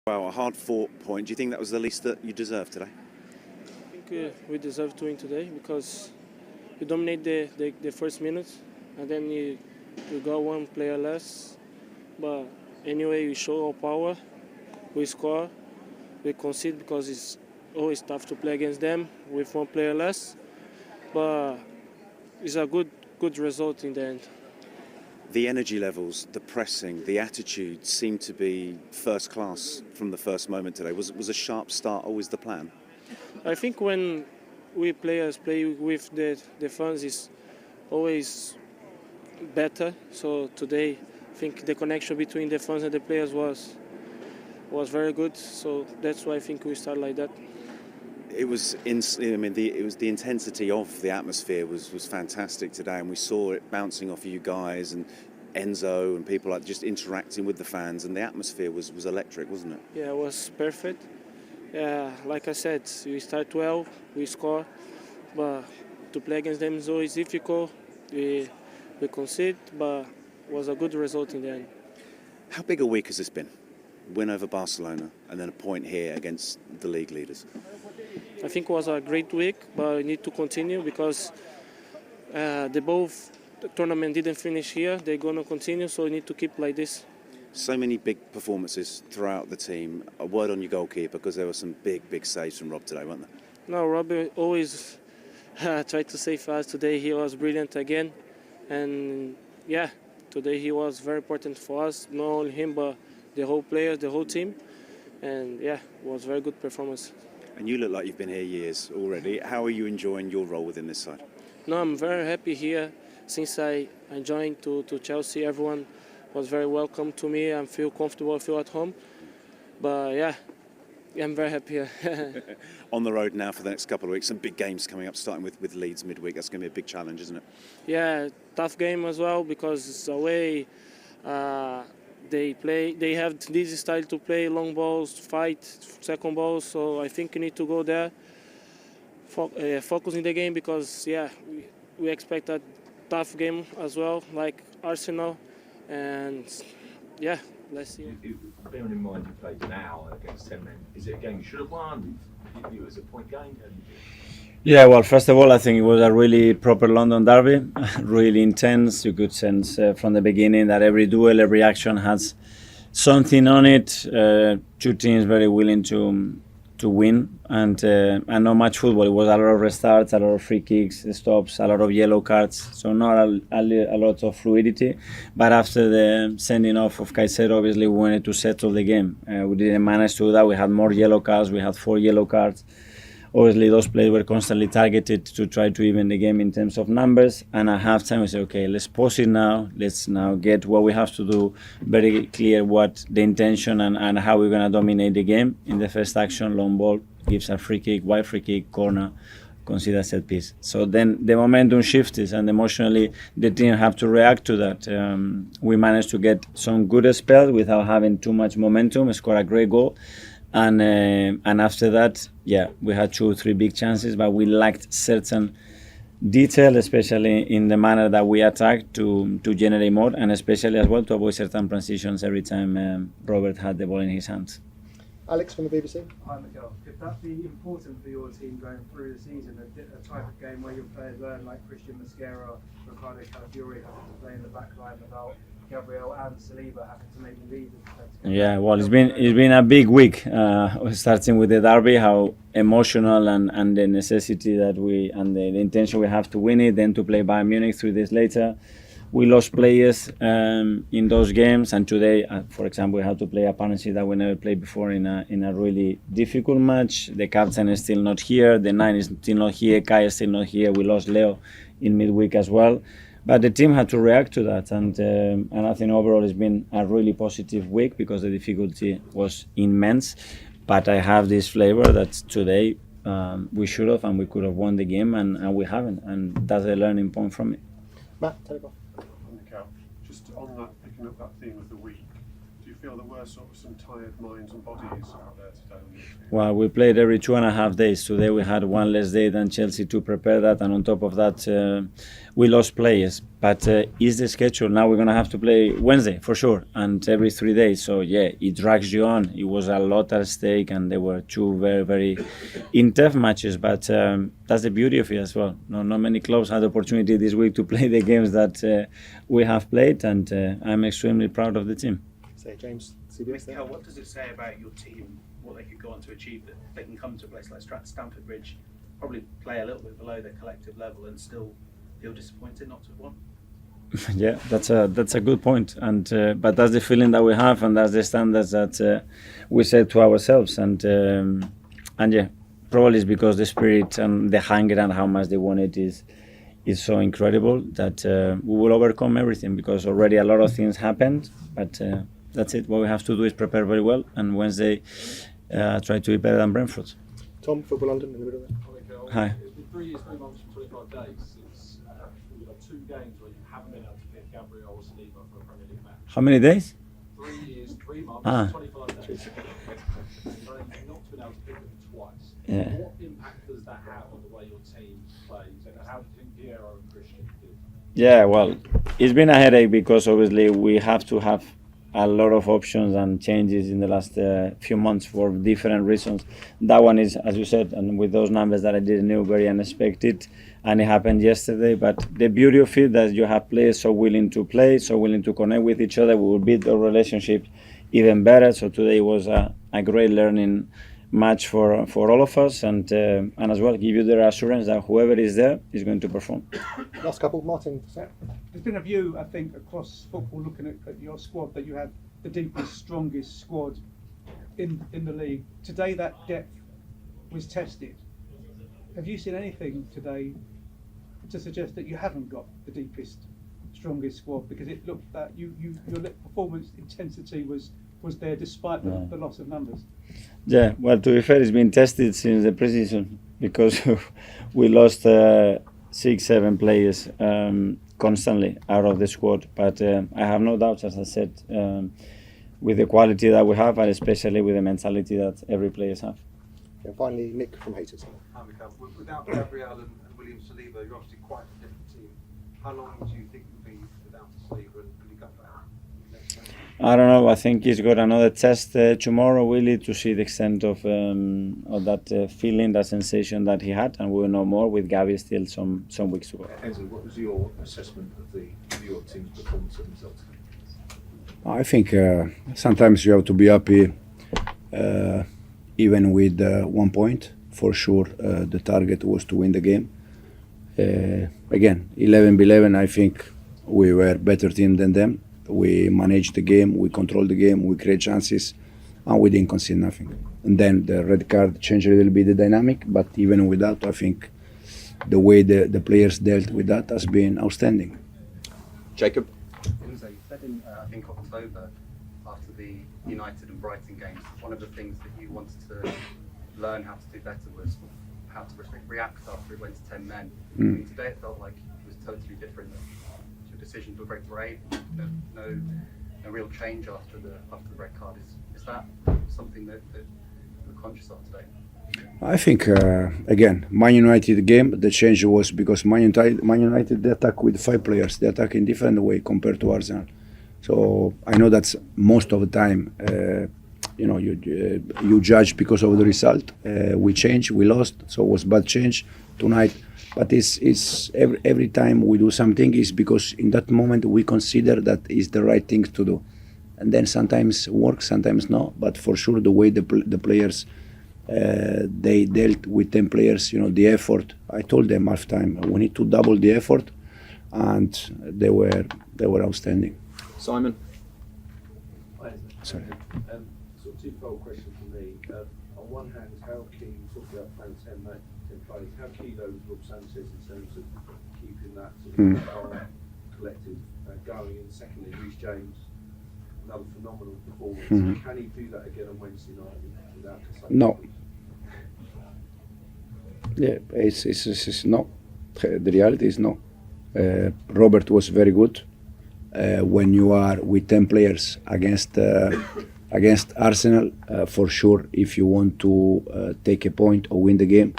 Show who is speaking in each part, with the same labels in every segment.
Speaker 1: Wow, a hard-fought point. Do you think that was the least that you deserved today?
Speaker 2: I think we deserve to win today because we dominate the first minute and then you got one player less. But anyway, we show our power, we score, we concede because it's always tough to play against them with one player less. But it's a good result in the end.
Speaker 1: The energy levels, the pressing, the attitude seemed to be first class from the first moment today. Was a sharp start always the plan?
Speaker 2: I think when we players play with the fans, it's always better. So today, I think the connection between the fans and the players was very good. So that's why I think we start like that.
Speaker 1: It was the intensity of the atmosphere was fantastic today, and we saw it bouncing off of you guys and Enzo and people like just interacting with the fans, and the atmosphere was electric, wasn't it?
Speaker 2: Yeah, it was perfect. Like I said, we start well, we score, but to play against them is always difficult. We concede, but it was a good result in the end.
Speaker 1: How big a week has this been? Win over Barcelona and then a point here against the league leaders.
Speaker 2: I think it was a great week, but we need to continue because the tournament didn't finish here. They're going to continue, so we need to keep like this.
Speaker 1: So many big performances throughout the team. A word on your goalkeeper, because there were some big saves from Rob today, weren't there?
Speaker 2: No, Rob always tried to save us. Today he was brilliant again. And yeah, today he was very important for us, not only him, but the whole players, the whole team. And yeah, it was a very good performance.
Speaker 1: And you look like you've been here years already. How are you enjoying your role within this side?
Speaker 2: No, I'm very happy here. Since I joined to Chelsea, everyone was very welcome to me. I feel comfortable, I feel at home. But yeah, I'm very happy here.
Speaker 1: On the road now for the next couple of weeks, some big games coming up, starting with Leeds midweek. That's going to be a big challenge, isn't it?
Speaker 2: Yeah, tough game as well because it's away. They have this style to play, long balls, fight, second balls. So I think you need to go there, focus in the game because we expect a tough game as well, like Arsenal, and yeah, let's see.
Speaker 3: Bearing in mind you played now against 10 men, is it a game you should have won? It was a point game.
Speaker 4: Yeah, well, first of all, I think it was a really proper London derby, really intense. You could sense from the beginning that every duel, every action has something on it. Two teams very willing to win, and not much football. It was a lot of restarts, a lot of free kicks, stops, a lot of yellow cards. So not a lot of fluidity. But after the sending off of Caicedo, obviously we wanted to settle the game. We didn't manage to do that. We had more yellow cards. We had 4 yellow cards. Obviously, those players were constantly targeted to try to even the game in terms of numbers. And at halftime, we said, okay, let's pause it now. Let's now get what we have to do, very clear what the intention and how we're going to dominate the game. In the first action, long ball gives a free kick, wide free kick, corner, consider set piece. So then the momentum shifts, and emotionally, the team have to react to that. We managed to get some good spells without having too much momentum, score a great goal. And after that, we had 2 or 3 big chances, but we lacked certain detail, especially in the manner that we attacked to generate more, and especially as well to avoid certain transitions every time Robert had the ball in his hands.
Speaker 5: Alex from the BBC.
Speaker 6: Hi Mikel. Could that be important for your team going through the season, a type of game where your players learn like Christian Mosquera, Ricardo Calafiori having to play in the back line without Gabriel and Saliba having to maybe lead the defence?
Speaker 4: Yeah, well, it's been a big week, starting with the derby, how emotional and the necessity that the intention we have to win it, then to play Bayern Munich 3 days later. We lost players in those games, and today, for example, we had to play a partnership that we never played before in a really difficult match. The captain is still not here, the 9 is still not here, Kai is still not here. We lost Leo in midweek as well. But the team had to react to that, and I think overall it's been a really positive week because the difficulty was immense. But I have this flavor that today we should have and we could have won the game, and we haven't, and that's a learning point from it.
Speaker 5: Matt, take off.
Speaker 7: Mikel, just on that, picking up that theme of the week, do you
Speaker 5: feel there were sort of some tired minds and bodies out there today?
Speaker 4: Well, we played every 2.5 days. Today we had one less day than Chelsea to prepare that, and on top of that, we lost players. But is the schedule now? We're gonna have to play Wednesday for sure, and every 3 days. So yeah, it drags you on. It was a lot at stake, and there were two very, very in-depth matches. But that's the beauty of it as well. Not many clubs had the opportunity this week to play the games that we have played, and I'm extremely proud of the team.
Speaker 7: Say, James, CBS there.
Speaker 8: Mikel, what does it say about your team, what they could go on to achieve, that they can come to a place like Stamford Bridge, probably play a little bit below their collective level and still feel disappointed not to have won?
Speaker 4: Yeah, that's a good point, and but that's the feeling that we have, and that's the standards that we set to ourselves, and yeah, probably it's because the spirit and the hunger and how much they want it is so incredible that we will overcome everything, because already a lot of things happened, but that's it. What we have to do is prepare very well, and Wednesday try to be better than Brentford.
Speaker 7: Tom, Football London in the middle there.
Speaker 4: Hi.
Speaker 3: It's been 3 years, 3 months, and 25 days since we've had 2 games where you haven't been able to pick Gabriel or Saliba for a Premier League match.
Speaker 4: How many days?
Speaker 3: 3 years, 3 months,
Speaker 4: Ah.
Speaker 3: 25 days. You've not been able to pick them twice.
Speaker 4: Yeah.
Speaker 3: What impact does that have on the way your team plays? And how do you think Piero and Christian did?
Speaker 4: Yeah, well, it's been a headache because obviously we have to have a lot of options and changes in the last few months for different reasons. That one is, as you said, and with those numbers that I didn't know, very unexpected, and it happened yesterday. But the beauty of it that you have players so willing to play, so willing to connect with each other, we will build our relationship even better. So today was a great learning match for all of us, and as well give you the assurance that whoever is there is going to perform.
Speaker 7: Last couple, Martin.
Speaker 9: There's been a view, I think, across football, looking at your squad, that you have the deepest, strongest squad in the league. Today, that depth was tested. Have you seen anything today to suggest that you haven't got the deepest, strongest squad? Because it looked that your performance intensity was there despite the loss of numbers.
Speaker 4: Yeah, well, to be fair, it's been tested since the pre-season, because we lost 6-7 players constantly out of the squad. But I have no doubts, as I said, with the quality that we have, and especially with the mentality that every player has.
Speaker 7: And finally, Nick from Haters.
Speaker 10: Hi, Mikel. Without Gabriel and William Saliba, you're obviously quite a different team. How long do you think you'll be without Saliba, and will you go for that?
Speaker 4: I don't know. I think he's got another test tomorrow, really, to see the extent of that feeling, that sensation that he had, and we'll know more with Gavi still some weeks to go.
Speaker 3: Enzo, what was your assessment of your team's performance at themselves?
Speaker 11: I think sometimes you have to be happy, even with 1 point. For sure, the target was to win the game. Again, 11-11, I think we were a better team than them. We managed the game, we controlled the game, we create chances, and we didn't concede nothing. And then the red card changed a little bit the dynamic, but even with that, I think the way the players dealt with that has been outstanding.
Speaker 7: Jacob.
Speaker 12: Enzo, you said in, I think, October, after the United and Brighton games, one of the things that you wanted to learn how to do better was how to react after it went to 10 men. I mean, today it felt like it was totally different. Your decision to break the raid, no real change after the red card. Is that something that you're conscious of today?
Speaker 11: I think, again, Man United game, the change was because Man United, they attack with 5 players. They attack in different way compared to Arsenal. So I know that's most of the time, you judge because of the result. We changed, we lost, so it was bad change tonight. But it's every time we do something is because in that moment we consider that is the right thing to do. And then sometimes works, sometimes no. But for sure the way the players, they dealt with 10 players, the effort. I told them half time, we need to double the effort, and they were outstanding.
Speaker 7: Simon.
Speaker 11: Sorry.
Speaker 10: Sort of two-fold question from me. On one hand, how key, talking about playing 10 players, how key though was Rob Sanchez in terms of keeping that sort of collective going? And secondly, Reece James, another phenomenal performance. Can he do that again on Wednesday night without Kasai?
Speaker 11: No. Yeah, it's no. The reality is no. Robert was very good. when you are with 10 players against Arsenal, for sure, if you want to take a point or win the game,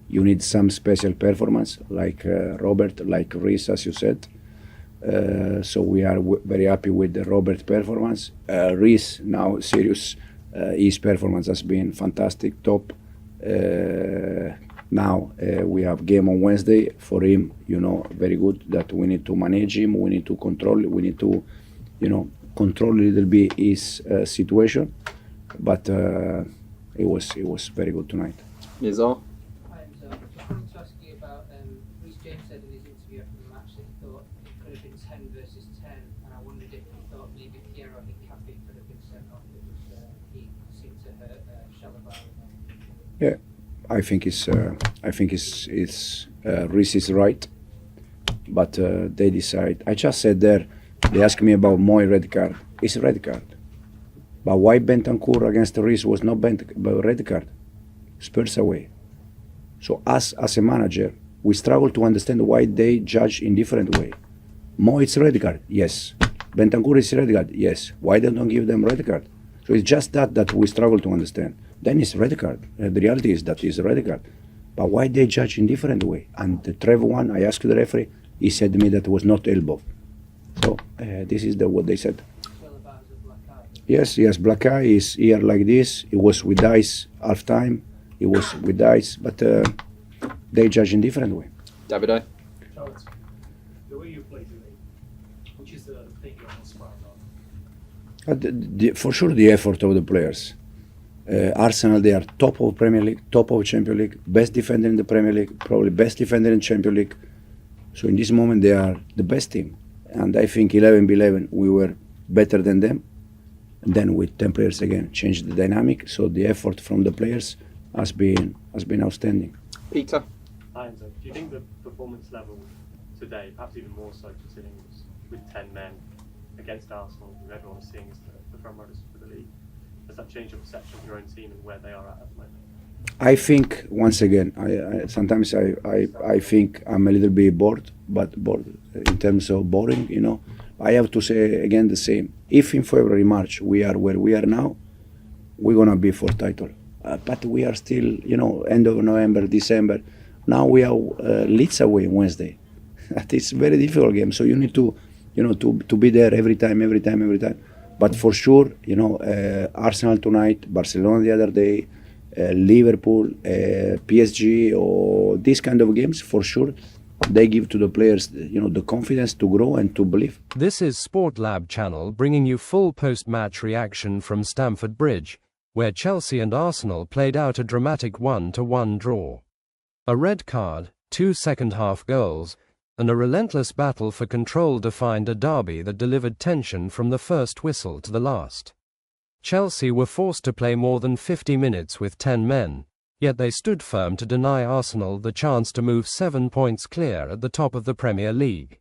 Speaker 11: you need some special performance, like Robert, like Reece, as you said. So we are very happy with the Robert performance. Reece, now serious, his performance has been fantastic, top. Now we have game on Wednesday. For him, very good. That we need to manage him. We need to control. We need to, control a little bit his situation. But it was very good tonight.
Speaker 7: Nizar?
Speaker 13: Hi, Enzo. Just wanted to ask you about Reece James said in his interview after the match that he thought it could have been 10 versus 10, and I wondered if he thought maybe Piero Hincapié could have been sent off because he seemed to hurt Chalobah.
Speaker 11: Yeah, I think Reece is right, but they decide. I just said there. They asked me about my red card. It's a red card, but why Bentancur against Reece was not red card? Spurs away. So us as a manager, we struggle to understand why they judge in different way. Mo, it's red card, yes. Bentancur is red card, yes. Why they don't give them red card? So it's just that we struggle to understand. Then it's red card. The reality is that it's a red card. But why they judge in different way? And the Trevor one, I asked the referee, he said to me that was not elbow. So this is what they said. Yes, black eye is here like this. It was with ice half time. It was with ice, but they judge in different way.
Speaker 7: Davide?
Speaker 6: Charles, the way you play today, which is the thing you're most proud of?
Speaker 11: For sure, the effort of the players. Arsenal, they are top of Premier League, top of Champions League, best defender in the Premier League, probably best defender in Champions League. So in this moment, they are the best team. And I think 11-11, we were better than them. And then with 10 players again, changed the dynamic. So the effort from the players has been outstanding.
Speaker 7: Peter?
Speaker 14: Hi, Enzo. Do you think the performance level today, perhaps even more so considering it was with 10 men against Arsenal, who everyone was seeing as the front runners for the league, has that changed your perception of your own team and where they are at the moment?
Speaker 11: I think once again, sometimes I think I'm a little bit bored in terms of boring. I have to say again the same. If in February, March we are where we are now, we're gonna be for title. But we are still, end of November, December. Now we are Leeds away Wednesday. It's a very difficult game, so you need to, to be there every time. But for sure, Arsenal tonight, Barcelona the other day, Liverpool, PSG, or these kind of games, for sure, they give to the players, the confidence to grow and to believe.
Speaker 15: This is Sport Lab Channel bringing you full post-match reaction from Stamford Bridge, where Chelsea and Arsenal played out a dramatic 1-1 draw. A red card, 2 second-half goals, and a relentless battle for control defined a derby that delivered tension from the first whistle to the last. Chelsea were forced to play more than 50 minutes with 10 men, yet they stood firm to deny Arsenal the chance to move 7 points clear at the top of the Premier League.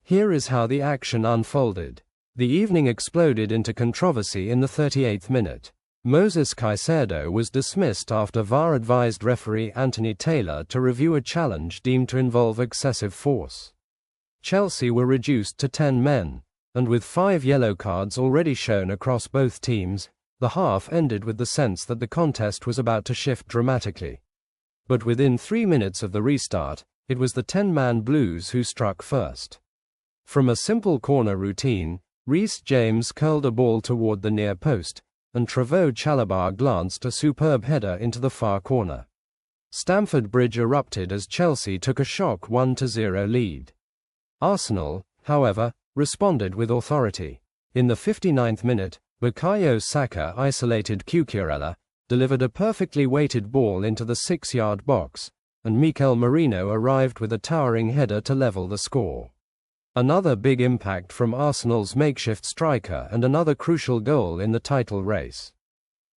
Speaker 15: Here is how the action unfolded. The evening exploded into controversy in the 38th minute. Moses Caicedo was dismissed after VAR-advised referee Anthony Taylor to review a challenge deemed to involve excessive force. Chelsea were reduced to 10 men, and with 5 yellow cards already shown across both teams, the half ended with the sense that the contest was about to shift dramatically. But within 3 minutes of the restart, it was the 10-man Blues who struck first. From a simple corner routine, Reece James curled a ball toward the near post, and Trevoh Chalobah glanced a superb header into the far corner. Stamford Bridge erupted as Chelsea took a shock 1-0 lead. Arsenal, however, responded with authority. In the 59th minute, Bukayo Saka isolated Cucurella, delivered a perfectly weighted ball into the 6-yard box, and Mikel Merino arrived with a towering header to level the score. Another big impact from Arsenal's makeshift striker and another crucial goal in the title race.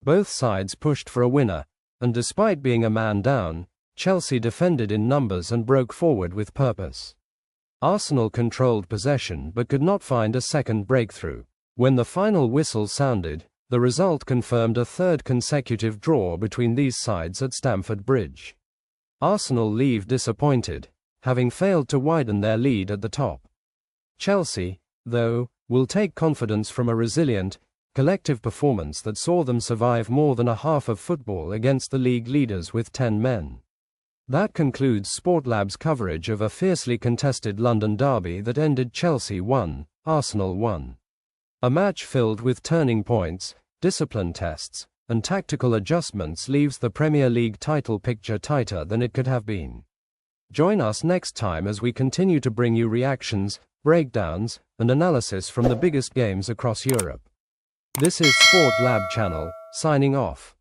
Speaker 15: Both sides pushed for a winner, and despite being a man down, Chelsea defended in numbers and broke forward with purpose. Arsenal controlled possession but could not find a second breakthrough. When the final whistle sounded, the result confirmed a third consecutive draw between these sides at Stamford Bridge. Arsenal leave disappointed, having failed to widen their lead at the top. Chelsea, though, will take confidence from a resilient, collective performance that saw them survive more than a half of football against the league leaders with 10 men. That concludes Sportlab's coverage of a fiercely contested London derby that ended Chelsea 1, Arsenal 1. A match filled with turning points, discipline tests, and tactical adjustments leaves the Premier League title picture tighter than it could have been. Join us next time as we continue to bring you reactions, breakdowns, and analysis from the biggest games across Europe. This is Sport Lab Channel, signing off.